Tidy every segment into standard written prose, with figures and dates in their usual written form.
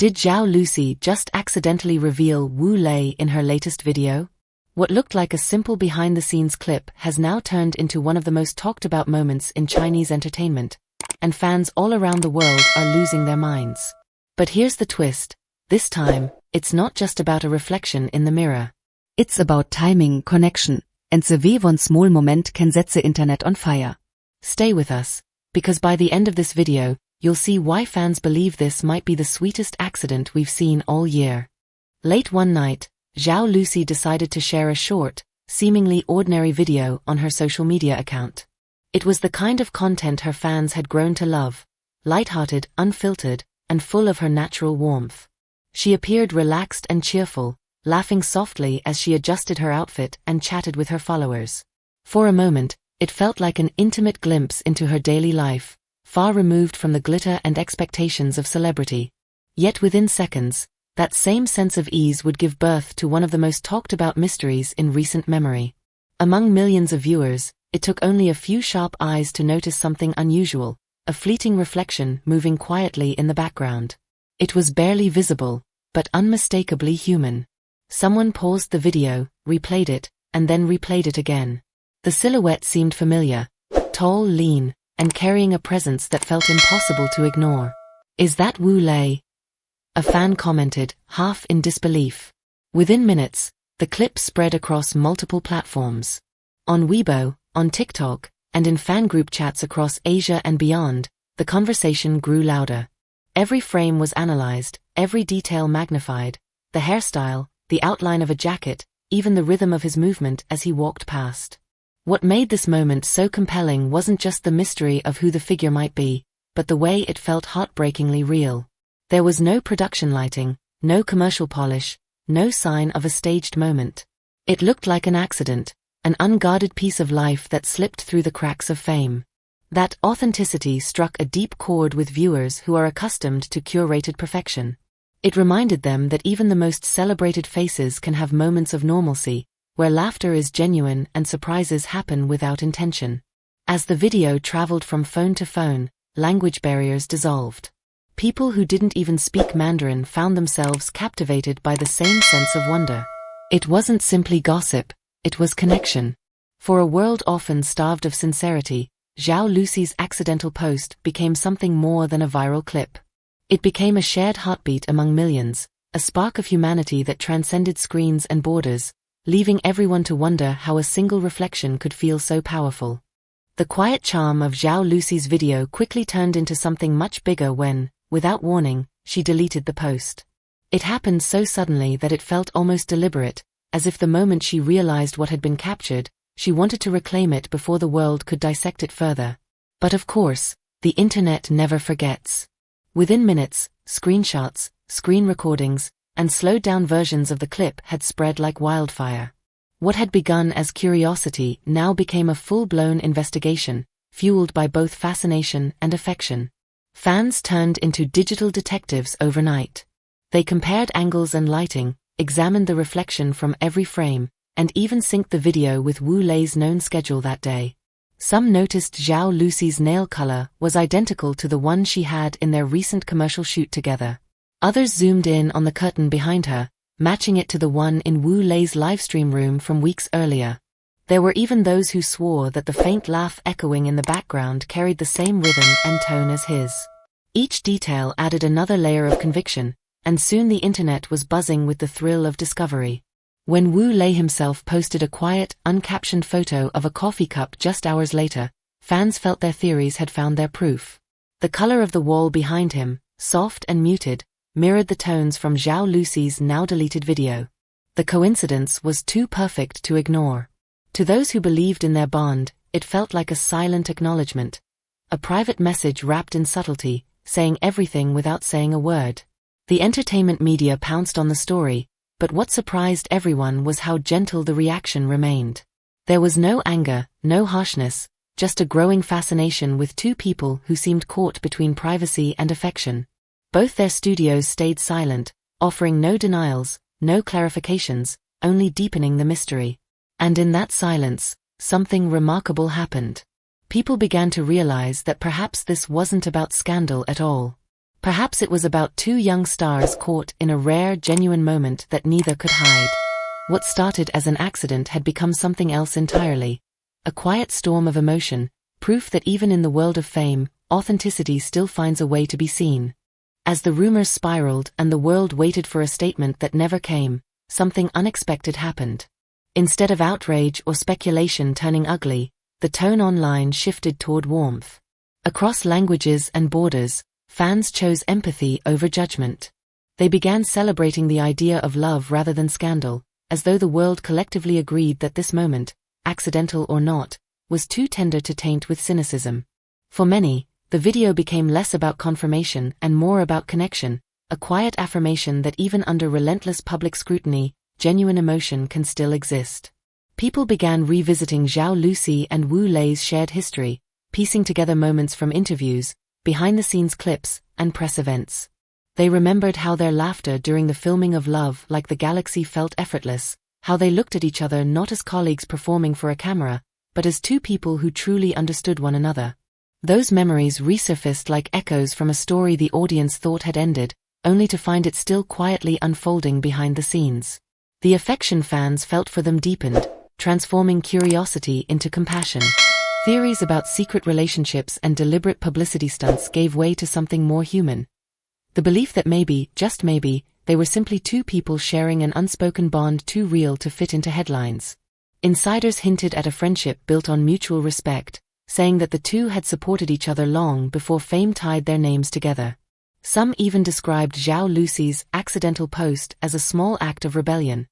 Did Zhao Lusi just accidentally reveal Wu Lei in her latest video? What looked like a simple behind-the-scenes clip has now turned into one of the most talked-about moments in Chinese entertainment, and fans all around the world are losing their minds. But here's the twist. This time, it's not just about a reflection in the mirror. It's about timing, connection, and the way one small moment can set the internet on fire. Stay with us, because by the end of this video, you'll see why fans believe this might be the sweetest accident we've seen all year. Late one night, Zhao Lusi decided to share a short, seemingly ordinary video on her social media account. It was the kind of content her fans had grown to love, light-hearted, unfiltered, and full of her natural warmth. She appeared relaxed and cheerful, laughing softly as she adjusted her outfit and chatted with her followers. For a moment, it felt like an intimate glimpse into her daily life, far removed from the glitter and expectations of celebrity. Yet within seconds, that same sense of ease would give birth to one of the most talked-about mysteries in recent memory. Among millions of viewers, it took only a few sharp eyes to notice something unusual, a fleeting reflection moving quietly in the background. It was barely visible, but unmistakably human. Someone paused the video, replayed it, and then replayed it again. The silhouette seemed familiar, tall, lean, and carrying a presence that felt impossible to ignore. "Is that Wu Lei?" a fan commented, half in disbelief. Within minutes, the clip spread across multiple platforms. On Weibo, on TikTok, and in fan group chats across Asia and beyond, the conversation grew louder. Every frame was analyzed, every detail magnified, the hairstyle, the outline of a jacket, even the rhythm of his movement as he walked past. What made this moment so compelling wasn't just the mystery of who the figure might be, but the way it felt heartbreakingly real. There was no production lighting, no commercial polish, no sign of a staged moment. It looked like an accident, an unguarded piece of life that slipped through the cracks of fame. That authenticity struck a deep chord with viewers who are accustomed to curated perfection. It reminded them that even the most celebrated faces can have moments of normalcy, where laughter is genuine and surprises happen without intention. As the video traveled from phone to phone, language barriers dissolved. People who didn't even speak Mandarin found themselves captivated by the same sense of wonder. It wasn't simply gossip, it was connection. For a world often starved of sincerity, Zhao Lusi's accidental post became something more than a viral clip. It became a shared heartbeat among millions, a spark of humanity that transcended screens and borders, leaving everyone to wonder how a single reflection could feel so powerful. The quiet charm of Zhao Lusi's video quickly turned into something much bigger when, without warning, she deleted the post. It happened so suddenly that it felt almost deliberate, as if the moment she realized what had been captured, she wanted to reclaim it before the world could dissect it further. But of course, the internet never forgets. Within minutes, screenshots, screen recordings, and slowed-down versions of the clip had spread like wildfire. What had begun as curiosity now became a full-blown investigation, fueled by both fascination and affection. Fans turned into digital detectives overnight. They compared angles and lighting, examined the reflection from every frame, and even synced the video with Wu Lei's known schedule that day. Some noticed Zhao Lusi's nail color was identical to the one she had in their recent commercial shoot together. Others zoomed in on the curtain behind her, matching it to the one in Wu Lei's livestream room from weeks earlier. There were even those who swore that the faint laugh echoing in the background carried the same rhythm and tone as his. Each detail added another layer of conviction, and soon the internet was buzzing with the thrill of discovery. When Wu Lei himself posted a quiet, uncaptioned photo of a coffee cup just hours later, fans felt their theories had found their proof. The color of the wall behind him, soft and muted, mirrored the tones from Zhao Lusi's now-deleted video. The coincidence was too perfect to ignore. To those who believed in their bond, it felt like a silent acknowledgement. A private message wrapped in subtlety, saying everything without saying a word. The entertainment media pounced on the story, but what surprised everyone was how gentle the reaction remained. There was no anger, no harshness, just a growing fascination with two people who seemed caught between privacy and affection. Both their studios stayed silent, offering no denials, no clarifications, only deepening the mystery. And in that silence, something remarkable happened. People began to realize that perhaps this wasn't about scandal at all. Perhaps it was about two young stars caught in a rare, genuine moment that neither could hide. What started as an accident had become something else entirely. A quiet storm of emotion, proof that even in the world of fame, authenticity still finds a way to be seen. As the rumors spiraled and the world waited for a statement that never came, something unexpected happened. Instead of outrage or speculation turning ugly, the tone online shifted toward warmth. Across languages and borders, fans chose empathy over judgment. They began celebrating the idea of love rather than scandal, as though the world collectively agreed that this moment, accidental or not, was too tender to taint with cynicism. For many, the video became less about confirmation and more about connection, a quiet affirmation that even under relentless public scrutiny, genuine emotion can still exist. People began revisiting Zhao Lusi and Wu Lei's shared history, piecing together moments from interviews, behind-the-scenes clips, and press events. They remembered how their laughter during the filming of Love Like the Galaxy felt effortless, how they looked at each other not as colleagues performing for a camera, but as two people who truly understood one another. Those memories resurfaced like echoes from a story the audience thought had ended, only to find it still quietly unfolding behind the scenes. The affection fans felt for them deepened, transforming curiosity into compassion. Theories about secret relationships and deliberate publicity stunts gave way to something more human. The belief that maybe, just maybe, they were simply two people sharing an unspoken bond too real to fit into headlines. Insiders hinted at a friendship built on mutual respect, saying that the two had supported each other long before fame tied their names together. Some even described Zhao Lusi's accidental post as a small act of rebellion,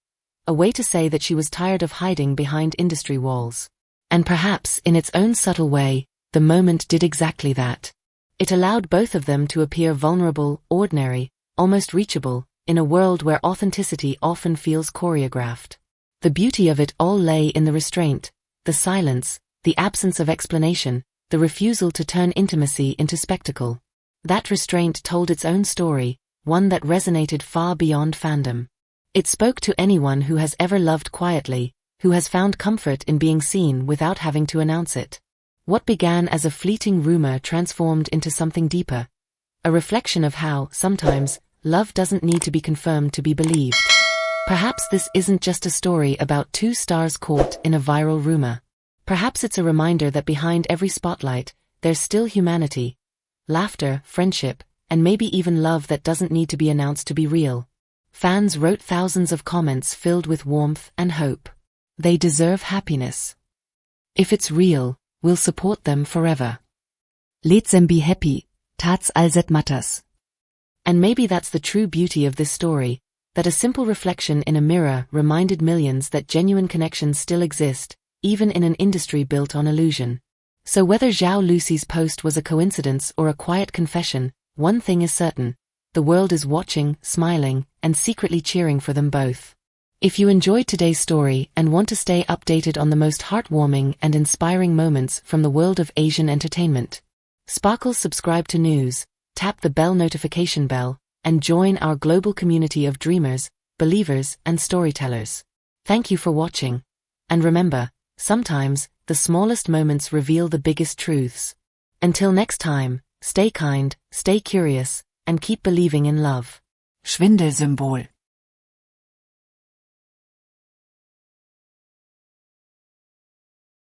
a way to say that she was tired of hiding behind industry walls. And perhaps, in its own subtle way, the moment did exactly that. It allowed both of them to appear vulnerable, ordinary, almost reachable, in a world where authenticity often feels choreographed. The beauty of it all lay in the restraint, the silence, the absence of explanation, the refusal to turn intimacy into spectacle. That restraint told its own story, one that resonated far beyond fandom. It spoke to anyone who has ever loved quietly, who has found comfort in being seen without having to announce it. What began as a fleeting rumor transformed into something deeper, a reflection of how, sometimes, love doesn't need to be confirmed to be believed. Perhaps this isn't just a story about two stars caught in a viral rumor. Perhaps it's a reminder that behind every spotlight, there's still humanity, laughter, friendship, and maybe even love that doesn't need to be announced to be real. Fans wrote thousands of comments filled with warmth and hope. They deserve happiness. If it's real, we'll support them forever. Let them be happy, that's all that matters. And maybe that's the true beauty of this story, that a simple reflection in a mirror reminded millions that genuine connections still exist, even in an industry built on illusion. So whether Zhao Lusi's post was a coincidence or a quiet confession, one thing is certain: the world is watching, smiling, and secretly cheering for them both. If you enjoyed today's story and want to stay updated on the most heartwarming and inspiring moments from the world of Asian entertainment, sparkle subscribe to News, tap the bell notification bell, and join our global community of dreamers, believers, and storytellers. Thank you for watching. And remember, sometimes, the smallest moments reveal the biggest truths. Until next time, stay kind, stay curious, and keep believing in love. Schwindelsymbol.